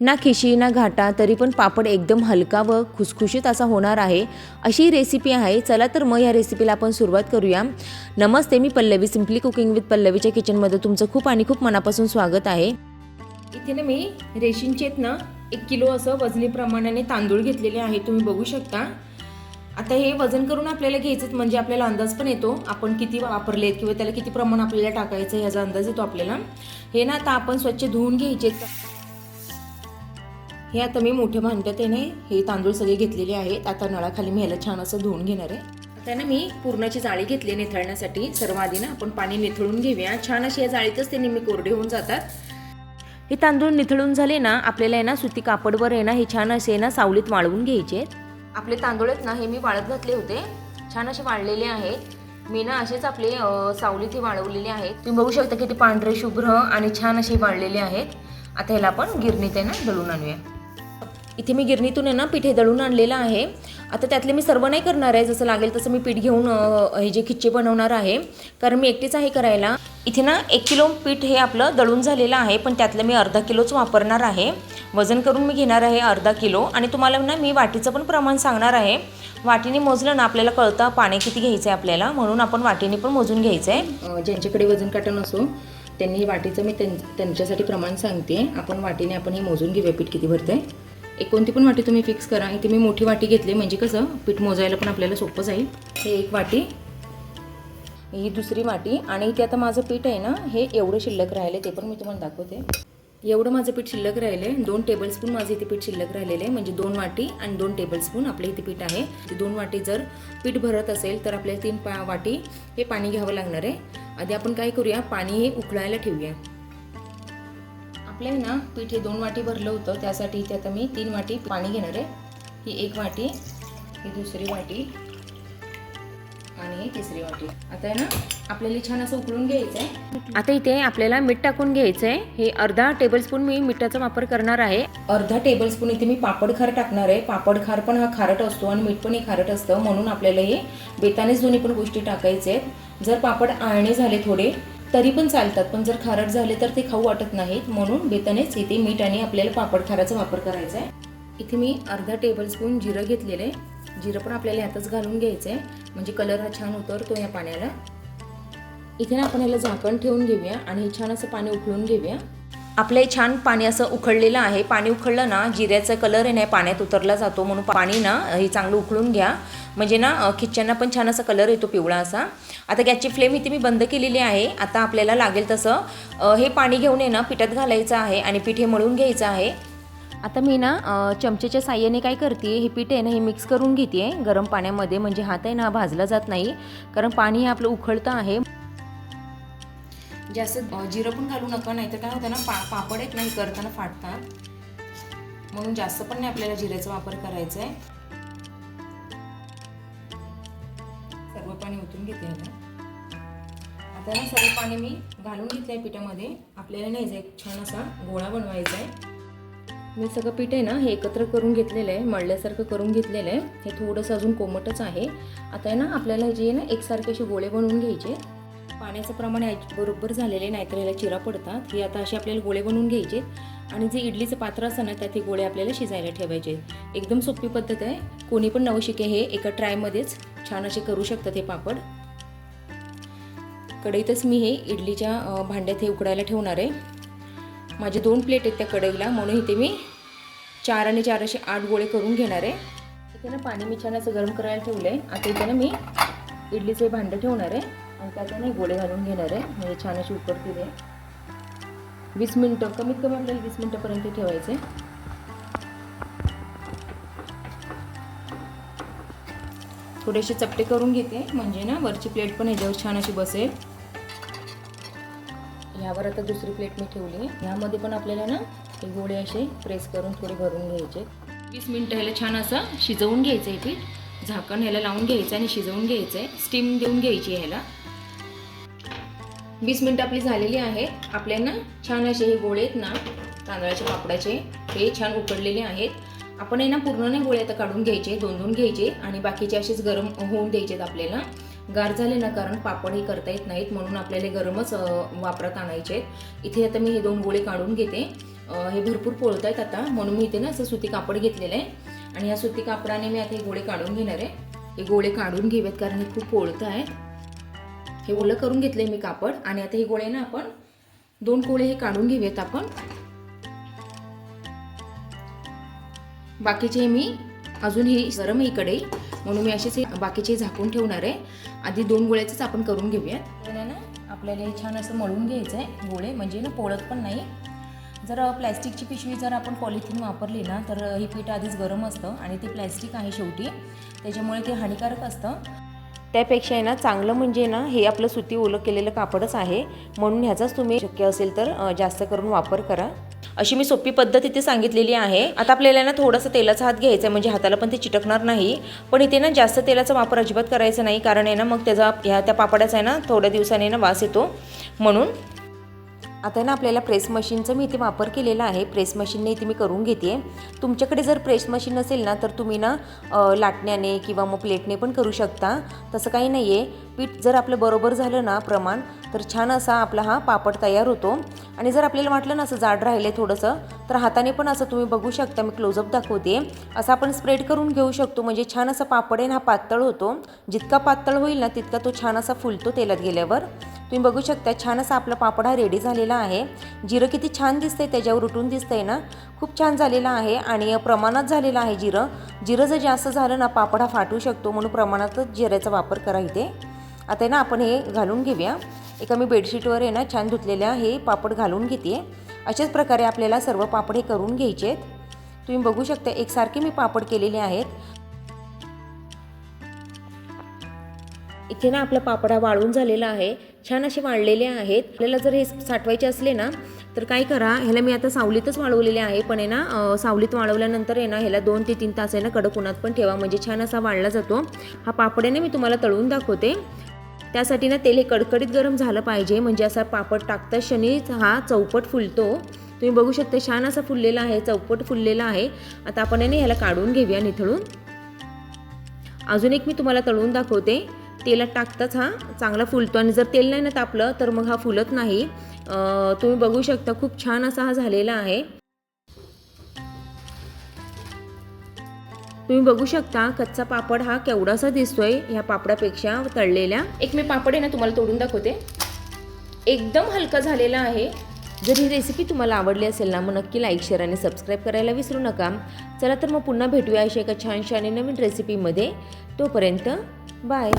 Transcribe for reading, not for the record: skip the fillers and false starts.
ना खिशी ना घाटा, तरी पण पापड एकदम हलका व खुसखुशीत असा होणार आहे, अशी रेसिपी आहे। चला तर मग या रेसिपीला आपण सुरुवात करूया। नमस्ते, मी पल्लवी, सिम्पली कुकिंग विथ पल्लवीच्या किचनमध्ये तुमचं खूप आणि खूप मनापासून स्वागत आहे। इथे ना मी रेशनचेत ना 1 किलो असं वजनी प्रमाणाने तांदूळ घेतलेले आहे, तुम्ही बघू शकता। आता हे वजन करून आपल्याला घ्यायचं, म्हणजे आपल्याला अंदाज पण येतो आपण किती वापरलेत किंवा त्याला किती प्रमाण आपल्याला टाकायचं याचा अंदाज येतो आपल्याला। हे ना आता आपण स्वच्छ धुवून घ्यायचे। हे आता मी मोठ्या भांड्यात हे तांदूळ सगळे घेतलेले आहेत। आता नळाखाली मी ह्याला छान असं धुवून घेणार आहे। आता ना मी पूर्णाची जाळी घेतली निथळण्यासाठी। सर्व आधी ना आपण पाणी निथळून घेऊया, छान अशी या जाळीतच ते नेहमी कोरडे होऊन जातात। हे तांदूळ निथळून झाले ना, आपल्याला ना सुती कापडवर ना हे छान असे ना सावलीत वाळवून घ्यायचे। आपले तांदूळ आहेत ना हे मी वाळत घातले होते, छान असे वाळलेले आहेत। मी ना असेच आपले सावलीत हे वाळवलेले आहेत, तुम्ही बघू शकता किती पांढरे शुभ्र आणि छान असे वाळलेले आहेत। आता ह्याला आपण गिरणीत ना दळून आणूया। इथे मी गिरणीतून ना पीठ दळून आणलेलं आहे। आता त्यातले मी सर्व नाही करणार आहे, जसं लागेल तसं मी पीठ घेऊन हे जे खिच्चे बनवणार आहे, कारण मी एकटीच आहे करायला। इथे ना 1 किलो पीठ हे आपलं दळून झालेलं आहे, पण त्यातलं मी अर्धा किलोच वापरणार आहे। वजन करून मी घेणार आहे अर्धा किलो, आणि तुम्हाला ना मी वाटीचं पण प्रमाण सांगणार आहे। वाटीने मोजलं ना आपल्याला कळतं पाणी किती घ्यायचं आहे आपल्याला, म्हणून आपण वाटीने पण मोजून घ्यायचं आहे। ज्यांच्याकडे वजन काटा नसो त्यांनी वाटीचं मी त्यांच्यासाठी प्रमाण सांगते। आपण वाटीने आपण हे मोजून घेऊया पीठ किती भरतंय। एक कोणती पण वाटी तुम्ही फिक्स करा। इथे मी मोठी वाटी घेतली, म्हणजे कसं पीठ मोजायला पण आपल्याला सोपं जाईल। हे एक वाटी, ही दुसरी वाटी, आणि इथे आता माझं पीठ आहे ना हे एवढं शिल्लक राहिले, ते पण मी तुम्हाला दाखवते। एवढं माझं पीठ शिल्लक राहिले, 2 टेबलस्पून माझं इथे पीठ शिल्लक राहिलेलं आहे, म्हणजे 2 वाटी आणि 2 टेबलस्पून आपले इथे पीठ आहे। 2 वाटी जर पीठ भरत असेल तर आपल्याला 3 वाटी हे पाणी घ्यावं लागणार आहे। आधी आपण काय करूया, पाणी हे उकळायला ठेवूया। आपल्याला ना पीठ हे 2 वाटी भरलं होतं, त्यासाठी इथे आता मी 3 वाटी पाणी घेणार आहे। ही 1 वाटी, ही दुसरी वाटी आणि ही तिसरी वाटी। आता आहे ना आपल्याला छान असं उकळून घ्यायचं आहे। आता इथे आपल्याला मीठ टाकून घ्यायचं आहे। हे अर्धा टेबलस्पून मी मिठाचा वापर करणार आहे। अर्धा टेबलस्पून इथे मी पापड खार टाकणार आहे। पापड खार पण हा खारट असतो आणि मीठ पण हे खारट असतं, म्हणून आपल्याला हे बेतानेच दोन्ही पण गोष्टी टाकायचे आहेत। जर पापड आळणे झाले थोडे तरी पण चालतात, पण जर खारट झाले तर ते खाऊ वाटत नाहीत, म्हणून बेतानेच इथे मीठ आणि आपल्याला पापड खाराचा वापर करायचा आहे। इथे मी अर्धा टेबलस्पून जिरं घेतलेलं आहे। जिरं पण आपल्याला ह्यातच घालून घ्यायचं आहे, म्हणजे कलर हा छान उतरतो या पाण्याला। इथे ना आपण ह्याला झाकण ठेवून घेऊया आणि हे छान असं पाणी उकळून घेऊया। आपलं हे छान पाणी असं उकळलेलं आहे। पाणी उकळलं ना जिऱ्याचा कलर आहे ना पाण्यात उतरला जातो, म्हणून पाणी ना हे चांगलं उकळून घ्या, म्हणजे ना खिच्च्यांना पण छान असा कलर येतो पिवळा असा। आता गॅसची फ्लेम इथे मी बंद केलेली आहे। आता आपल्याला लागेल तसं हे पाणी घेऊन ना पिठात घालायचं आहे आणि पीठ हे मळून घ्यायचं आहे। आता मी ना चमचेच्या साह्याने काय करते, हे पीठ आहे ना हे मिक्स करून घेते गरम पाण्यामध्ये, म्हणजे हात आहे ना भाजला जात नाही, कारण पाणी हे आपलं उकळतं आहे। जास्त जिरं पण घालू नका, नाहीतर काय होतं ना पापड आहेत नाही करताना फाटतात, म्हणून जास्त पण नाही आपल्याला जिऱ्याचा वापर करायचा आहे। सर्व पाणी ओतून घेते आता ना सर्व पाणी मी घालून घेतलंय पिठामध्ये। आपल्याला नाही एक छान असा गोळा बनवायचा आहे। मी सगळं पीठ आहे ना हे एकत्र करून घेतलेलं आहे, मळल्यासारखं करून घेतलेलं आहे। हे थोडंसं अजून कोमटच आहे। आता आहे ना आपल्याला जे ना एकसारखे असे गोळे बनवून घ्यायचे। पाण्याचं प्रमाण बरोबर झालेले, नाहीतर याला चिरा पडतात। हे आता असे आपल्याला गोळे बनवून घ्यायचे, आणि जे इडलीचं पात्र असतं ना त्यात हे गोळे आपल्याला शिजायला ठेवायचे। एकदम सोपी पद्धत आहे, कोणी पण नवशिके हे एका ट्रायमध्येच छान असे करू शकतात हे पापड। कढईतच मी हे इडलीच्या भांड्यात हे उकडायला ठेवणार आहे। माझे 2 प्लेट आहेत त्या कढईला, म्हणून इथे मी 4 आणि 4 असे 8 गोळे करून घेणार आहे। इथे ना पाणी मी छान असं गरम करायला ठेवलं आहे। आता इथे ना मी इडलीचे भांडं ठेवणार आहे आणि त्यात ना गोळे घालून घेणार आहे, म्हणजे छान अशी उकडतील आहे। 20 मिनटं, कमीत कमी आपल्याला 20 मिनटापर्यंत ठेवायचे। थोडेसे चपटे करून घेते, म्हणजे ना वरची प्लेट पण ह्याच्यावर छान अशी बसेल। ह्यावर आता दुसरी प्लेट मी ठेवली आहे, ह्यामध्ये पण आपल्याला ना हे गोळे असे प्रेस करून थोडे भरून घ्यायचे। 20 मिनटं ह्याला छान असं शिजवून घ्यायचं आहे पीठ। झाकण ह्याला लावून घ्यायचं आणि शिजवून घ्यायचं आहे, स्टीम देऊन घ्यायची ह्याला। 20 मिनटं आपली झालेली आहेत। आपल्याला छान असे हे गोळे आहेत ना तांदळाच्या पापडाचे, हे छान उकडलेले आहेत। आपण हे ना पूर्ण नाही गोळे आता काढून घ्यायचे, 2-2 घ्यायचे आणि बाकीचे असेच गरम होऊन द्यायचे आपल्याला। गार झाले ना, कारण पापड हे करता येत नाहीत, म्हणून आपल्याला गरमच वापरात आणायचे। इथे आता मी हे 2 गोळे काढून घेते हे भरपूर पोळत आहेत आता, म्हणून मी इथे ना असं सुती कापड घेतलेलं आहे आणि या सुती कापडाने मी आता हे गोळे काढून घेणार आहे. हे गोळे काढून घेऊयात कारण हे खूप पोळत आहेत. हे ओलं करून घेतले मी कापड आणि आता हे गोळे ना आपण 2 गोळे हे काढून घेऊयात आपण. बाकीचे मी अजून हे गरम आहे कढई, म्हणून मी असेच बाकीचे झाकून ठेवणार आहे. आधी 2 गोळ्याचंच आपण करून घेऊयात. ना आपल्याला हे छान असं मळून घ्यायचं आहे गोळे, म्हणजे ना पोळत पण नाही. जर प्लॅस्टिकची पिशवी जर आपण पॉलिथिन वापरली ना तर ही पीठ आधीच गरम असतं आणि ते प्लॅस्टिक आहे शेवटी, त्याच्यामुळे ते हानिकारक असतं. त्यापेक्षा आहे ना चांगलं म्हणजे ना हे आपलं सुती ओलं केलेलं कापडच आहे, म्हणून ह्याचाच तुम्ही शक्य असेल तर जास्त करून वापर करा. अशी मी सोपी पद्धत इथे सांगितलेली आहे. आता आपल्याला ना थोडंसं तेलाचा हात घ्यायचा आहे, म्हणजे हाताला पण ते चिटकणार नाही. पण इथे ना जास्त तेलाचा वापर अजिबात करायचा नाही, कारण आहे ना मग त्याचा त्या पापडाचा आहे ना थोड्या दिवसाने ना वास येतो. म्हणून आता ना आपल्याला प्रेस मशीनचा मी इथे वापर केलेला आहे. प्रेस मशीनने इथे मी करून घेते. तुमच्याकडे जर प्रेस मशीन नसेल ना तर तुम्ही ना लाटण्याने किंवा मग प्लेटने पण करू शकता, तसं काही नाही आहे. पीठ जर आपलं बरोबर झालं ना प्रमाण, तर छान असा आपला हा पापड तयार होतो. आणि जर आपल्याला वाटलं ना असं जाड राहिलं थोडंसं, तर हाताने पण असं तुम्ही बघू शकता, मी क्लोजअप दाखवते, असं आपण स्प्रेड करून घेऊ शकतो. म्हणजे छान असा पापड आहे ना हा पातळ होतो. जितका पातळ होईल ना तितका तो छान असा फुलतो तेलात गेल्यावर. तुम्ही बघू शकता छान असा आपला पापड हा रेडी झालेला आहे. जिरं किती छान दिसतंय, त्याच्यावर उठून दिसतंय ना, खूप छान झालेला आहे आणि प्रमाणात झालेलं आहे जिरं जर जास्त झालं ना पापड हा फाटू शकतो, म्हणून प्रमाणातच जिऱ्याचा वापर करा इथे. आता ना आपण हे घालून घेऊया. एका मी बेडशीटवर आहे ना छान धुतलेल्या हे पापड घालून घेते. अशाच प्रकारे आपल्याला सर्व पापड हे करून घ्यायचे आहेत. तुम्ही बघू शकता एकसारखे मी पापड केलेले आहेत. इथे ना आपला पापडा वाळून झालेला आहे, छान असे वाळलेले आहेत. आपल्याला जर हे साठवायचे असले ना तर काय करा, ह्याला मी आता सावलीतच वाळवलेले आहे, पण आहे ना सावलीत वाळवल्यानंतर आहे ना ह्याला 2 ते 3 तास आहे ना कडक उन्हात पण ठेवा, म्हणजे छान असा वाळला जातो. हा पापड आहे ना मी तुम्हाला तळून दाखवते. त्यासाठी ना तेल हे कडकडीत गरम झालं पाहिजे, म्हणजे असा पापड टाकता क्षणी हा चौपट फुलतो. तुम्ही बघू शकता छान असा फुललेला आहे, चौपट फुललेला आहे. आता आपण आहे ना ह्याला काढून घेऊया निथळून. अजून एक मी तुम्हाला तळून दाखवते. तेलात टाकताच हा चांगला फुलतो आणि जर तेल नाही ना तापलं तर मग हा फुलत नाही. तुम्ही बघू शकता खूप छान असा हा झालेला आहे. तुम्ही बघू शकता कच्चा पापड हा केवढासा दिसतोय ह्या पापडापेक्षा तळलेल्या. एक मी पापड आहे ना तुम्हाला तोडून दाखवते. एकदम हलका झालेला आहे. जर ही रेसिपी तुम्हाला आवडली असेल ना मग नक्की लाईक, शेअर आणि सबस्क्राईब करायला विसरू नका. चला तर मग पुन्हा भेटूया अशा एका छानशा आणि नवीन रेसिपीमध्ये. तोपर्यंत बाय.